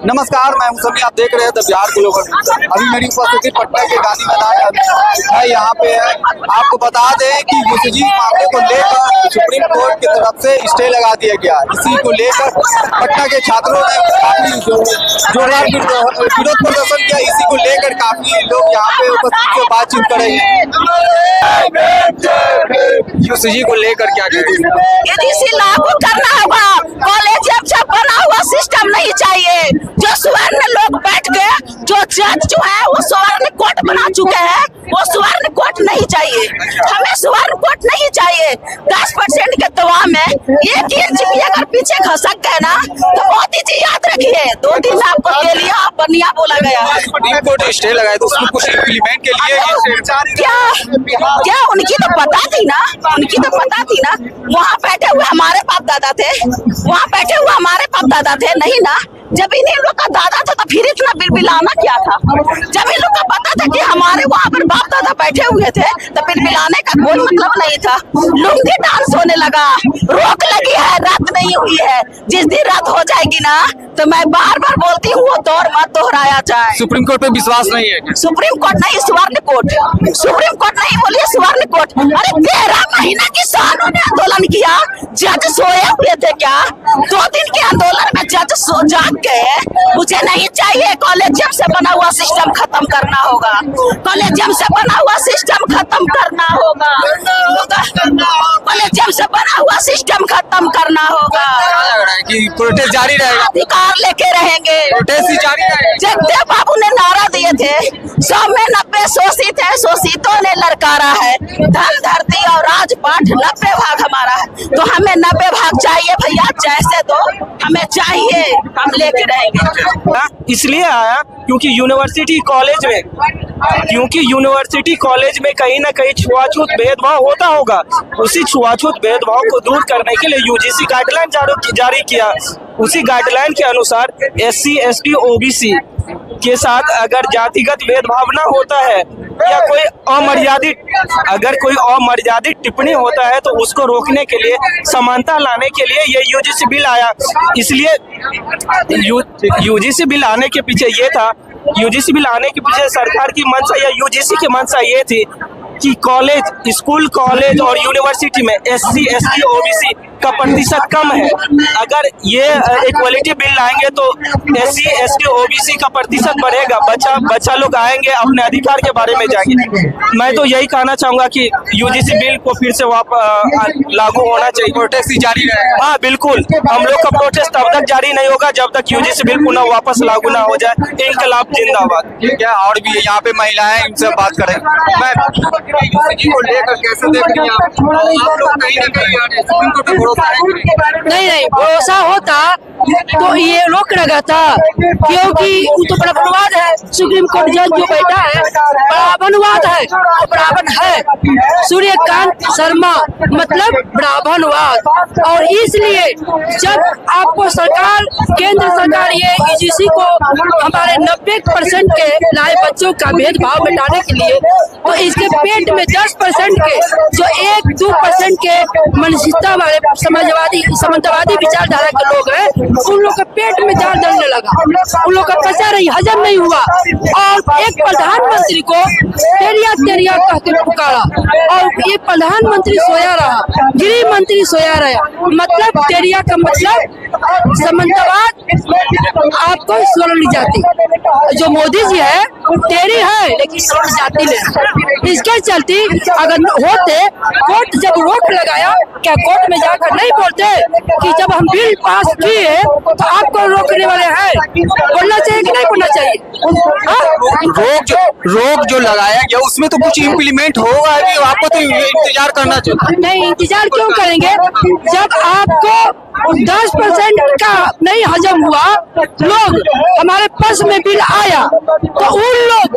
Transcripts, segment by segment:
नमस्कार, मैं हूं सभी, आप देख रहे हैं द बिहार ग्लोबल। अभी मेरी उपस्थिति पटना के गांधी मैदान है, यहाँ पे है। आपको बता दें कि यूसीजी मामले को लेकर सुप्रीम कोर्ट की तरफ से स्टे लगा दिया गया। इसी को लेकर पटना के छात्रों ने काफी जोरदार विरोध प्रदर्शन किया। इसी को लेकर काफी लोग यहाँ पे उपस्थित से बातचीत करेंगे। यूसीजी को लेकर क्या कहते हैं? लागू करना होगा। कॉलेज जब बना हुआ सिस्टम नहीं चाहिए। जो स्वर्ण लोग बैठ गए, जो जज जो है वो स्वर्ण कोर्ट बना चुके हैं, वो स्वर्ण कोर्ट नहीं चाहिए। हमें स्वर्ण कोर्ट नहीं चाहिए। 10% के दवा में 1 इंच भी अगर पीछे खसक गए ना तो मोदी जी याद रखिए 2 दिन आपको दे लिया, बनिया बोला गया। सुप्रीम कोर्ट स्टे लगाए तो उसमें कुछ इम्प्लीमेंट के लिए क्या उनकी तो पता थी ना, उनकी तो पता थी ना। वहाँ बैठे हुए हमारे बाप दादा थे, वहाँ बैठे हुए हमारे बाप दादा थे नहीं ना। जब इन्हीं लोग का दादा था तो फिर इतना बिलबिलाना क्या था? जब इन लोग का पता था कि हमारे वहाँ पर बाप दादा बैठे हुए थे तो बिलबिलाने का कोई मतलब नहीं था। लुंगी डांस होने लगा, रोक लगी है, रात नहीं हुई है। जिस दिन रात हो जाएगी ना तो मैं बार बार बोलती हूँ वो दौर मत दोहराया जाए। सुप्रीम कोर्ट पे विश्वास नहीं है? सुप्रीम कोर्ट नहीं, स्वर्ण कोर्ट। सुप्रीम कोर्ट नहीं बोलिए, स्वर्ण कोर्ट। अरे 13 महीना किसानों ने आंदोलन किया, जज सोए हुए थे क्या? 2 दिन के आंदोलन में जज जाग गए। मुझे नहीं चाहिए। कॉलेजियम से बना हुआ सिस्टम खत्म करना होगा। कॉलेजियम से बना हुआ सिस्टम खत्म करना होगा। कॉलेजियम से बना हुआ सिस्टम खत्म करना होगा। लग रहा है कि प्रोटेस्ट जारी रहेगा? अधिकार लेके रहेंगे। प्रोटेस्ट ही जारी रहेगा। जगदेव बाबू ने नारा दिए थे 100 में 90 शोषित है, शोषितों ने ललकारा है। धन धरती और राजपाट 90 भाग हमारा है, तो हमें 90 भाग चाहिए भैया। जैसे दो हमें चाहिए, हम लेके रहेंगे। इसलिए आया क्योंकि यूनिवर्सिटी कॉलेज में कहीं ना कहीं छुआछूत भेदभाव होता होगा। उसी छुआछूत भेदभाव को दूर करने के लिए यूजीसी गाइडलाइन जारी किया। उसी गाइडलाइन के अनुसार SC ST OBC के साथ अगर जातिगत भेदभाव न होता है या कोई अमर्यादित टिप्पणी होता है तो उसको रोकने के लिए, समानता लाने के लिए ये यूजीसी बिल आया। इसलिए यूजीसी बिल आने के पीछे ये था, यूजीसी बिल आने के पीछे सरकार की मंशा या यूजीसी की मंशा ये थी कि स्कूल कॉलेज और यूनिवर्सिटी में SC ST OBC का प्रतिशत कम है। अगर ये इक्वलिटी बिल लाएंगे तो SC ST OBC का प्रतिशत बढ़ेगा। बच्चा लोग आएंगे, अपने अधिकार के बारे में जाएंगे। मैं तो यही कहना चाहूंगा कि यूजीसी बिल को फिर से लागू होना चाहिए। प्रोटेस्ट ही जारी रहेगा? हाँ बिल्कुल, हम लोग का प्रोटेस्ट तब तक जारी नहीं होगा जब तक यूजीसी बिल पुनः वापस लागू ना हो जाए। इनकलाब जिंदाबाद। क्या और भी यहाँ पे महिलाएं, इनसे बात करें। मैं यूसीजी को लेकर कैसे देख रही हैं आप लोग? कहीं ना कहीं सुप्रीम कोर्ट पे भरोसा नहीं भरोसा होता तो ये रोक लगा था, क्योंकि वो तो ब्राह्मणवाद है। सुप्रीम कोर्ट जज जो बैठा है ब्राह्मणवाद है, ब्राह्मण है। सूर्यकांत शर्मा मतलब ब्राह्मणवाद। और इसलिए जब आपको केंद्र सरकार ये यूजीसी को हमारे 90% के लाए बच्चों का भेदभाव मिटाने के लिए, तो इसके पेट में 10% के जो 1-2% के मानसिकता वाले सामंतवादी विचारधारा के लोग हैं, उन लोग के पेट में जान डलने लगा। उन लोग का पचा नहीं, हजम नहीं हुआ। और एक प्रधानमंत्री को तेरिया कह के पुकारा, और ये प्रधानमंत्री सोया रहा, गृह मंत्री सोया रहा। मतलब तेरिया का मतलब सामंतवाद, आपको स्वर्ण जाति। जो मोदी जी है तेरी है लेकिन स्वर्ण जाति ले। इसके चलते अगर होते, कोर्ट जब रोक लगाया, क्या कोर्ट में जाकर नहीं बोलते कि जब हम बिल पास किए तो आपको रोकने वाले हैं? बोलना चाहिए कि नहीं बोलना चाहिए? रोक जो लगाया गया उसमें तो कुछ इम्प्लीमेंट होगा, आपको तो इंतजार करना चाहिए। नहीं, इंतजार क्यों करेंगे जब आपको 10% का नहीं हजम हुआ, लोग हमारे पास में बिल आया तो उन लोग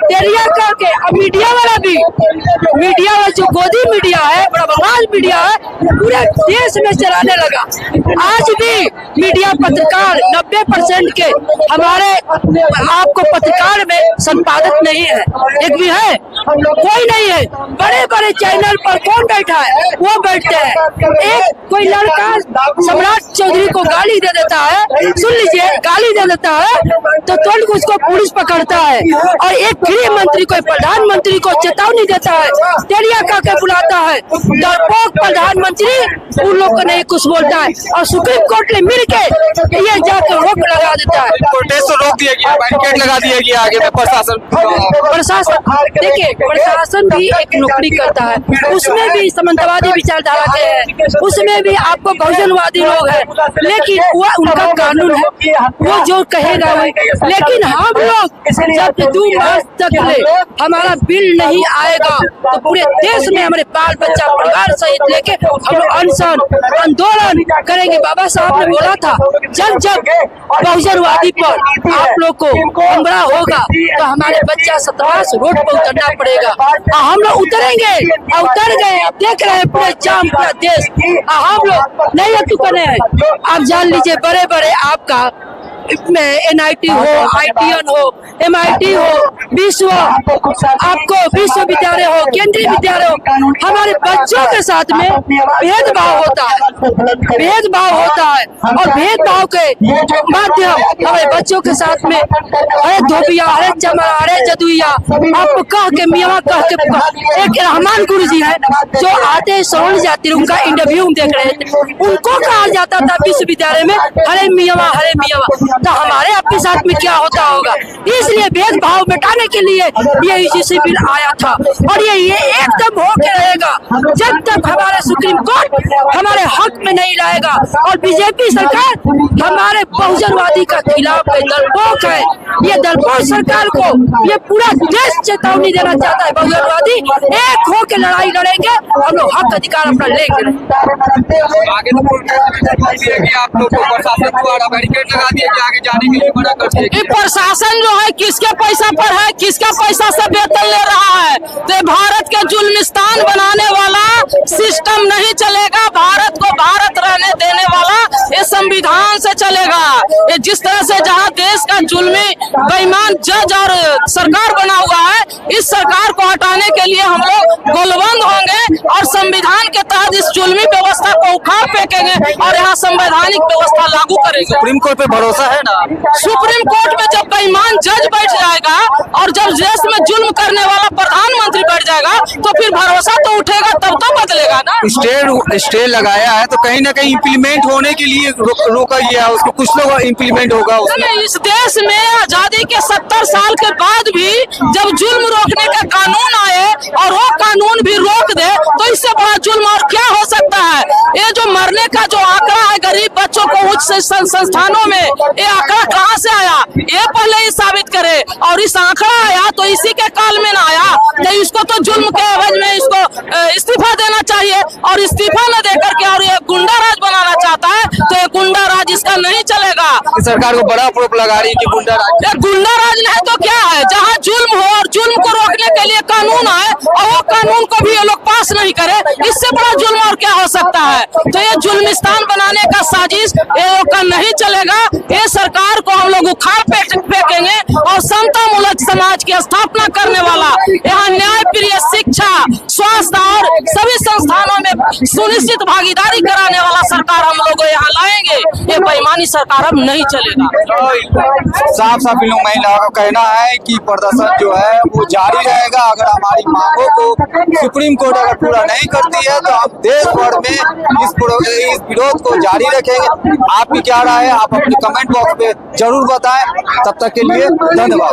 तेरिया करके, अब मीडिया वाला जो गोदी मीडिया है, बड़बड़ाज मीडिया है, पूरे देश में चलाने लगा। आज भी मीडिया पत्रकार 90% के हमारे आपको पत्रकार सरकार में संपादक नहीं है, एक भी है, कोई नहीं है। बड़े बड़े चैनल पर कौन बैठा है, वो बैठते हैं। एक कोई लड़का सम्राट चौधरी को गाली दे देता है, सुन लीजिए, गाली दे देता है तो तुरंत उसको पुलिस पकड़ता है, और एक गृह मंत्री को, प्रधानमंत्री को चेतावनी देता है, तेरिया का बुलाता है। डरपोक प्रधानमंत्री उन लोग को नहीं कुछ बोलता है, और सुप्रीम कोर्ट ने मिलके ये जाकर रोक लगा देता है। प्रोटेस्ट तो रोक दिया गया, बैरिकेड लगा दिया गया आगे में। प्रशासन देखिए, प्रशासन भी एक नौकरी करता है, उसमें भी सामंतवादी विचारधारा के हैं, उसमें भी आपको बहुजनवादी लोग हैं, लेकिन वो उनका कानून है, वो जो कहेगा वही। लेकिन हम लोग जब 2 मार्च तक हमारा बिल नहीं आएगा तो पूरे देश में हमारे बाल बच्चा परिवार सहित लेके हम लोग अनशन आंदोलन करेंगे। बाबा साहब ने बोला था, जब जब बहुजनवादी पर आप लोग को हमला होगा तो हमारे बच्चा सतवास रोड पर उतरना पड़ेगा। हम लोग उतरेंगे, उतर गए। अब देख रहे हैं पूरे जाम, पूरा देश। हम लोग नहीं अटकने हैं। आप जान लीजिए, बड़े बड़े आपका NIT हो, ITN हो, MIT हो, आपको विश्वविद्यालय हो, केंद्रीय विद्यालय हो, हमारे बच्चों के साथ में भेदभाव होता है, और भेदभाव के माध्यम हमारे बच्चों के साथ में अरे धोबिया, अरे चमड़ा, अरे जदुइया, आपको कह के मियाँ कह के। एक रहमान गुरु जी है जो आते श्रवण जाति, उनका इंटरव्यू देख रहे थे, उनको कहा जाता था विश्वविद्यालय में हरे मियाँ, हरे मियाँ। तो हमारे अपने साथ में क्या होता होगा। इसलिए भेदभाव मिटाने के लिए ये यूजीसी बिल आया था, और ये एकदम होके रहेगा जब तक हमारे सुप्रीम कोर्ट हमारे हक में नहीं लाएगा। और बीजेपी सरकार हमारे बहुजनवादी का खिलाफ दलपोक है। ये दलपोक सरकार को ये पूरा देश चेतावनी देना चाहता है। बहुजनवादी एक होकर लड़ाई लड़ेंगे, हम लोग हक अधिकार अपना लेंगे। आगे तो आप लोग को प्रशासन द्वारा बैरिकेड लगा दिया कि आगे जाने के लिए मना कर दिया। ये प्रशासन जो है किसके पैसा पर है, किसका पैसा से वेतन ले रहा है। तो भारत के जुल्मिस्तान बनाने वाला सिस्टम नहीं चलेगा। भारत को भारत रहने देने वाला ये संविधान से चलेगा। ये जिस तरह से जहाँ देश का जुल्मी बेईमान जज और सरकार बना हुआ है, इस सरकार को हटाने के लिए हम लोग गोलबंद होंगे और संविधान के तहत इस जुल्मी व्यवस्था को उखाड़ फेंकेंगे और यहाँ संवैधानिक व्यवस्था लागू करेंगे। सुप्रीम कोर्ट पे भरोसा है ना? सुप्रीम कोर्ट में जब बेईमान जज बैठ जाएगा और जब देश में जुल्म करने वाला प्रधानमंत्री बैठ जाएगा तो फिर भरोसा तो उठेगा, तब तो बदलेगा ना। स्टे लगाया है तो कहीं ना कहीं इम्प्लीमेंट होने के लिए रोका गया, उसको कुछ लोग इम्प्लीमेंट होगा। इस देश में आजादी के 70 साल के बाद भी जब जुल्म रोकने का कानून आए और वो कानून भी रोक दे तो इससे बड़ा जुल्म और क्या हो सकता है। ये जो मरने का जो आंकड़ा है गरीब बच्चों को उच्च संस्थानों में, ये आंकड़ा कहाँ से आया, ये पहले ही साबित करे। और इस आंकड़ा आया तो इसी के काल में ना आया, तो इसको तो जुल्म के एवज में इसको इस्तीफा देना चाहिए। और इस्तीफा न देकर के और ये गुंडा राज बनाना चाहता है तो ये गुंडा राज इसका नहीं चलेगा। सरकार को बड़ा आरोप लगा रही है कि गुंडा राज नहीं तो क्या है। जहाँ जुल्म हो और जुल्म को रोकने के लिए कानून आए और वो कानून को भी ये लोग पास नहीं करे, इससे बड़ा जुल्म और क्या हो सकता है। तो ये जुल्मिस्तान बनाने का साजिश ये लोग का नहीं चलेगा। ये सरकार को हम लोग उखाड़ फेंकेंगे और समतामूलक समाज की स्थापना करने वाला, यहाँ न्याय प्रिय शिक्षा, स्वास्थ्य और सभी संस्थानों में सुनिश्चित भागीदारी कराने वाला सरकार हम लोग यहाँ लाएंगे। ये बेईमानी सरकार अब नहीं चलेगा। साफ साफ इन लोग महिलाओं का कहना है कि प्रदर्शन जो है वो जारी रहेगा। अगर हमारी मांगों को सुप्रीम कोर्ट अगर पूरा नहीं करती है तो हम देश भर में इस विरोध को जारी रखेंगे। आपकी क्या राय है, आप अपने कमेंट बॉक्स में जरूर बताएं। तब तक के लिए धन्यवाद।